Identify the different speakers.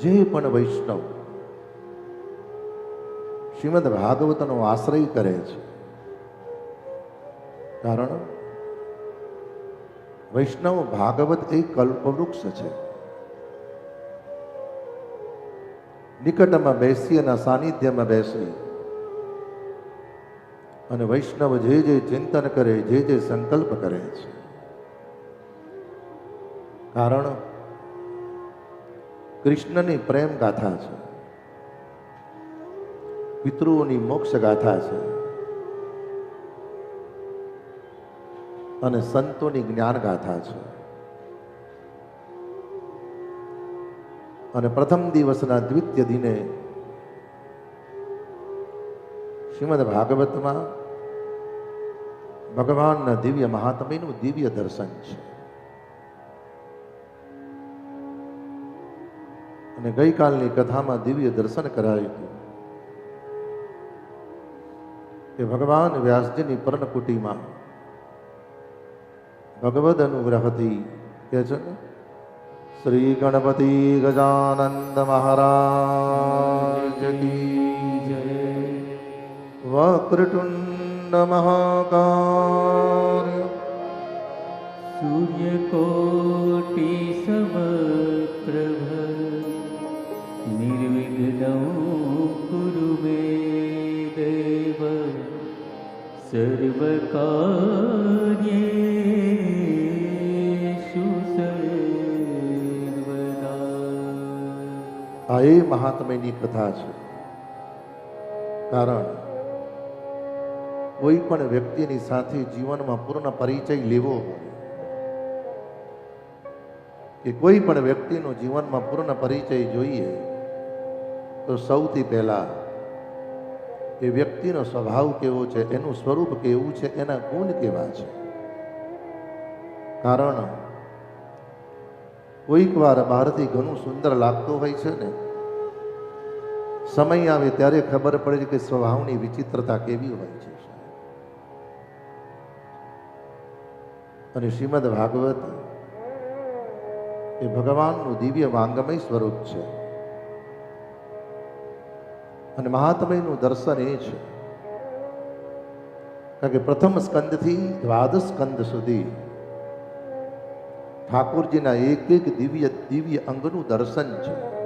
Speaker 1: જે પણ વૈષ્ણવ શ્રીમદ ભાગવતનો આશ્રય કરે છે, કારણ વૈષ્ણવ ભાગવત એ કલ્પવૃક્ષ છે. નિકટમાં બેસી અને સાનિધ્યમાં બેસી અને વૈષ્ણવ જે ચિંતન કરે, જે સંકલ્પ કરે છે, કારણ કૃષ્ણની પ્રેમ ગાથા છે, પિતૃઓની મોક્ષ ગાથા છે અને સંતોની જ્ઞાન ગાથા છે. અને પ્રથમ દિવસના દ્વિતીય દિને શ્રીમદ ભાગવતમાં ભગવાનના દિવ્ય મહાત્મ્યનું દિવ્ય દર્શન છે. અને ગઈકાલની કથામાં દિવ્ય દર્શન કરાયું હતું કે ભગવાન વ્યાસજીની પર્ણકુટીમાં ભગવદ અનુગ્રહથી કે છે શ્રી ગણપતિ ગજાનંદ મહારાજ કી જય. વક્રતુંડ મહાકાય
Speaker 2: સૂર્યકોટી સમપ્રભ નિર્વિઘ્नं કુરુ મે દેવ સર્વકાર્યેષુ સર્વદા.
Speaker 1: આ એ મહાત્મ્યની કથા છે. કારણ કોઈ પણ વ્યક્તિની સાથે જીવનમાં પૂર્ણ પરિચય લેવો હોય કે કોઈ પણ વ્યક્તિનો જીવનમાં પૂર્ણ પરિચય જોઈએ તો સૌથી પહેલા એ વ્યક્તિનો સ્વભાવ કેવો છે, એનું સ્વરૂપ કેવું છે, એના ગુણ કેવા છે. કારણ કોઈક વાર બહારથી ઘણું સુંદર લાગતું હોય છે ને, સમય આવે ત્યારે ખબર પડે છે કે સ્વભાવની વિચિત્રતા કેવી હોય છે. અને શ્રીમદ ભાગવત એ ભગવાનનું દિવ્ય વાંગમય સ્વરૂપ છે. અને મહાત્મ્યનું દર્શન એ છે કારણ કે પ્રથમ સ્કંદથી દ્વાદશ સ્કંદ સુધી ઠાકોરજીના એક દિવ્ય અંગનું દર્શન છે.